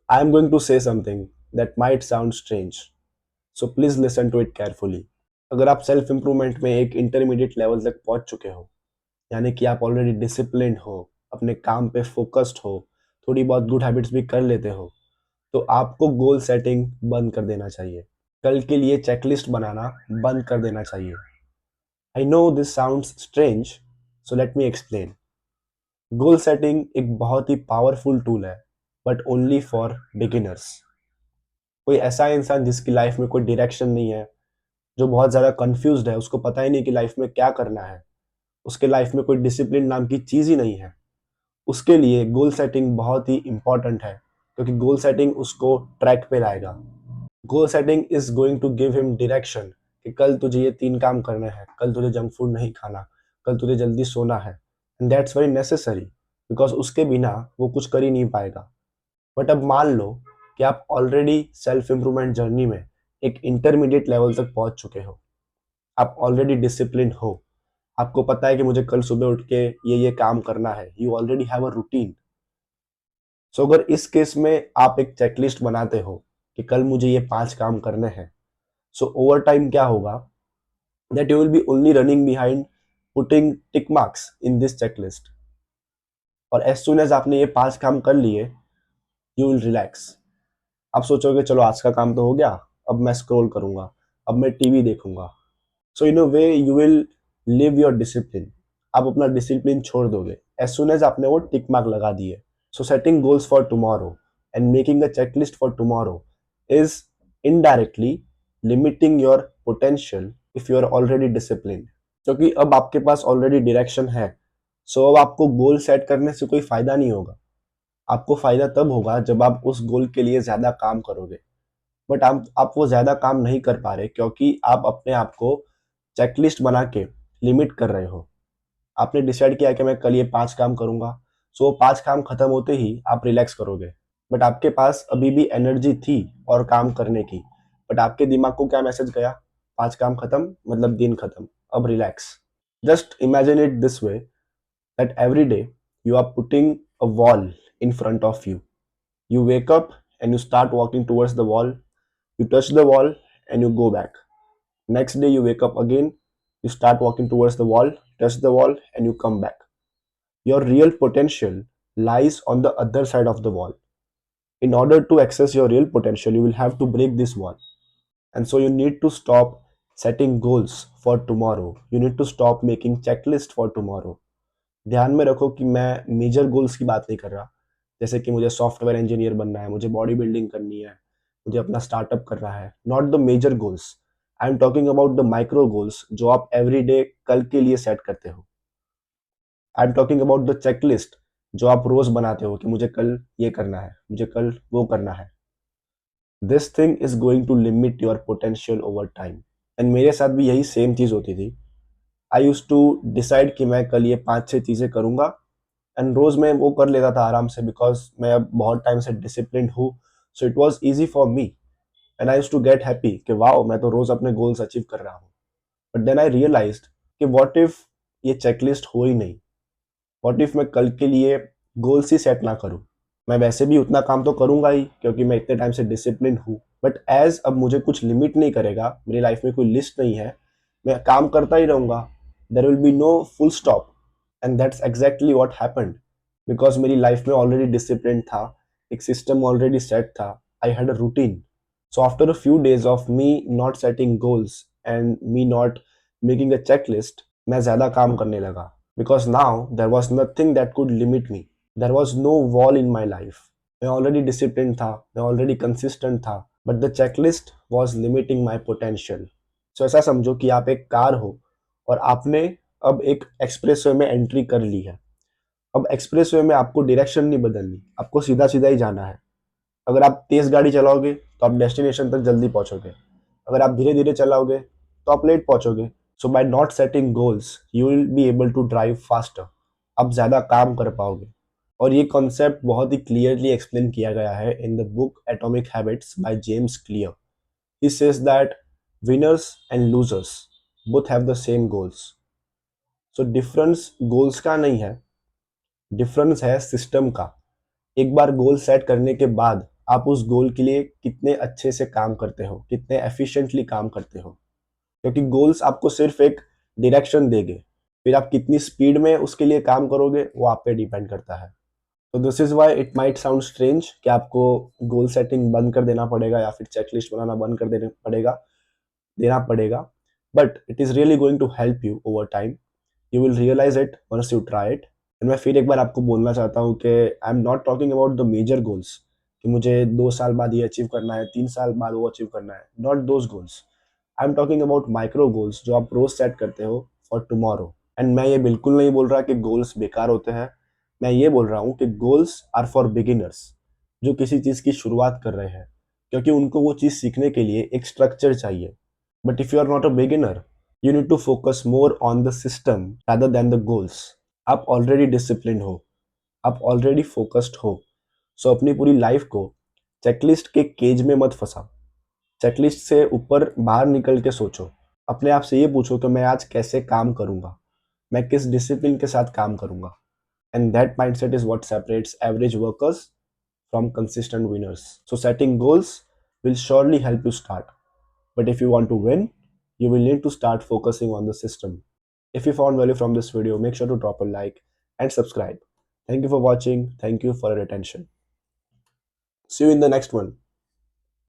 I am going to say something that might sound strange, so please listen to it carefully. अगर आप self improvement में एक intermediate level तक पहुंच चुके हो, यानी कि आप ऑलरेडी डिसिप्लिन्ड हो, अपने काम पे फोकस्ड हो, थोड़ी बहुत गुड हैबिट्स भी कर लेते हो, तो आपको गोल सेटिंग बंद कर देना चाहिए। कल के लिए चेकलिस्ट बनाना बंद कर देना चाहिए। I know this sounds strange, so let me explain. Goal setting एक बहुत ही पावरफुल टूल है, बट ओनली फॉर बिगिनर्स। कोई ऐसा इंसान जिसकी लाइफ में कोई डायरेक्शन नहीं है, जो बहुत ज़्यादा कंफ्यूज्ड है, उसको पता ही नहीं कि लाइफ में क्या करना है, उसके लाइफ में कोई डिसिप्लिन नाम की चीज़ ही नहीं है, उसके लिए गोल सेटिंग बहुत ही इंपॉर्टेंट है, क्योंकि गोल सेटिंग उसको ट्रैक पे लाएगा। Goal setting is going to give him direction कि कल तुझे ये 3 काम करने हैं, कल तुझे जंक फूड नहीं खाना, कल तुझे जल्दी सोना है, and that's very necessary, because उसके बिना वो कुछ कर ही नहीं पाएगा। बट अब मान लो कि आप ऑलरेडी सेल्फ इम्प्रूवमेंट जर्नी में एक इंटरमीडिएट लेवल तक पहुंच चुके हो, आप ऑलरेडी डिसिप्लिन हो, आपको पता है कि मुझे कल सुबह उठ के ये काम करना है, you already have a routine. So अगर इस केस में आप एक चेकलिस्ट बनाते हो कि कल मुझे ये 5 काम करने हैं, सो ओवर टाइम क्या होगा, that you will B only running behind putting tick marks in this checklist, और एज सुन एज आपने ये 5 काम कर लिए, यू विल रिलैक्स। आप सोचोगे चलो आज का काम तो हो गया, अब मैं स्क्रॉल करूंगा, अब मैं टीवी देखूंगा। So in a way you will live your discipline. आप अपना डिसिप्लिन छोड़ दोगे एज सुन एज आपने वो टिक मार्क लगा दिए। So setting goals for tomorrow and making a checklist for tomorrow is indirectly limiting your potential if you are already discipline, क्योंकि अब आपके पास ऑलरेडी डायरेक्शन है। सो अब आपको गोल सेट करने से कोई फायदा नहीं होगा। आपको फायदा तब होगा जब आप उस गोल के लिए ज्यादा काम करोगे, बट आप वो ज्यादा काम नहीं कर पा रहे क्योंकि आप अपने आप को चेकलिस्ट बना के लिमिट कर रहे हो। आपने डिसाइड किया कि मैं कल ये 5 काम करूंगा, सो वो 5 काम खत्म होते ही आप रिलैक्स करोगे, बट आपके पास अभी भी एनर्जी थी और काम करने की, बट आपके दिमाग को क्या मैसेज गया, 5 काम खत्म मतलब दिन खत्म, अब relax. Just imagine it this way, that every day you are putting a wall in front of you. You wake up and you start walking towards the wall. You touch the wall and you go back. Next day you wake up again, you start walking towards the wall, touch the wall and you come back. Your real potential lies on the other side of the wall. In order to access your real potential, you will have to break this wall. And so you need to stop setting goals for tomorrow. You need to stop making checklist for tomorrow. ध्यान में रखो कि मैं major goals की बात नहीं कर रहा, जैसे कि मुझे सॉफ्टवेयर इंजीनियर बनना है, मुझे बॉडी बिल्डिंग करनी है, मुझे अपना स्टार्टअप करना है। Not the major goals, I am talking about the micro goals जो आप एवरी डे कल के लिए सेट करते हो। आई am talking about the checklist जो आप रोज बनाते हो कि मुझे कल ये करना है, मुझे कल वो करना है। This thing is going to limit your potential over time. And मेरे साथ भी यही सेम चीज होती थी। आई यूज टू डिसाइड कि मैं कल ये 5-6 चीजें करूंगा, एंड रोज मैं वो कर लेता था आराम से, बिकॉज मैं अब बहुत टाइम से डिसिप्लिन हूँ। So it was easy for me and I use to get happy कि वाओ मैं तो रोज अपने गोल्स अचीव कर रहा हूँ। बट देन आई रियलाइज्ड कि व्हाट इफ ये चेकलिस्ट हो ही नहीं, व्हाट इफ मैं कल के लिए गोल्स ही सेट ना करूँ। मैं वैसे भी उतना काम तो करूंगा ही क्योंकि मैं इतने टाइम से डिसिप्लिन हूँ, बट एज अब मुझे कुछ लिमिट नहीं करेगा, मेरी लाइफ में कोई लिस्ट नहीं है, मैं काम करता ही रहूंगा, there will be no full stop. And that's exactly what happened, because मेरी लाइफ में ऑलरेडी डिसिप्लिन था, एक सिस्टम ऑलरेडी सेट था, I had a routine. So after a few days of me not setting goals and me not making a checklist, मैं ज्यादा काम करने लगा, because now there was nothing that could limit me, there was no wall in my life. मैं already discipline था, मैं already consistent था, but the checklist was limiting my potential. So ऐसा समझो कि आप एक कार हो और आपने अब एक एक्सप्रेसवे में एंट्री कर ली है। अब एक्सप्रेसवे में आपको डायरेक्शन नहीं बदलनी, आपको सीधा सीधा ही जाना है। अगर आप तेज गाड़ी चलाओगे तो आप डेस्टिनेशन तक जल्दी पहुंचोगे, अगर आप धीरे धीरे चलाओगे तो आप लेट पहुंचोगे। So by not setting goals you will be able to drive faster, आप ज्यादा काम कर पाओगे। और ये कॉन्सेप्ट बहुत ही क्लियरली एक्सप्लेन किया गया है in the book atomic habits by James clear. He says that winners and losers both have the same goals. So difference goals का नहीं है, डिफरेंस है सिस्टम का। एक बार गोल सेट करने के बाद आप उस गोल के लिए कितने अच्छे से काम करते हो, कितने एफिशिएंटली काम करते हो, क्योंकि गोल्स आपको सिर्फ एक डायरेक्शन देंगे, फिर आप कितनी स्पीड में उसके लिए काम करोगे वो आप पे डिपेंड करता है। तो this is why it might sound strange कि आपको गोल सेटिंग बंद कर देना पड़ेगा या फिर चेकलिस्ट बनाना बंद कर देना पड़ेगा, but it is really going to help you over time. You will realize it once you try it. And मैं फिर एक बार आपको बोलना चाहता हूँ कि I am not talking about the major goals, कि मुझे 2 साल बाद ये अचीव करना है, 3 साल बाद वो अचीव करना है, not those goals. I am talking about micro goals जो आप रोज सेट करते हो फॉर टुमारो। एंड मैं ये बिल्कुल नहीं बोल रहा कि गोल्स बेकार होते हैं, मैं ये बोल रहा हूँ कि गोल्स आर फॉर बिगिनर्स, जो किसी चीज़ की शुरुआत कर रहे हैं, क्योंकि उनको वो चीज़ सीखने के लिए एक स्ट्रक्चर चाहिए। But if you are not a beginner, you need to focus more on the system rather than the goals। आप ऑलरेडी डिसिप्लिन हो, आप ऑलरेडी फोकस्ड हो, सो अपनी पूरी लाइफ को चेकलिस्ट के केज में मत फंसाओ। चेकलिस्ट से ऊपर बाहर निकल के सोचो। अपने आप से ये पूछो कि मैं आज कैसे काम करूंगा, मैं किस डिसिप्लिन के साथ काम करूंगा। And that mindset is what separates average workers from consistent winners. So setting goals will surely help you start. But if you want to win, you will need to start focusing on the system. If you found value from this video, make sure to drop a like and subscribe. Thank you for watching. Thank you for your attention. See you in the next one.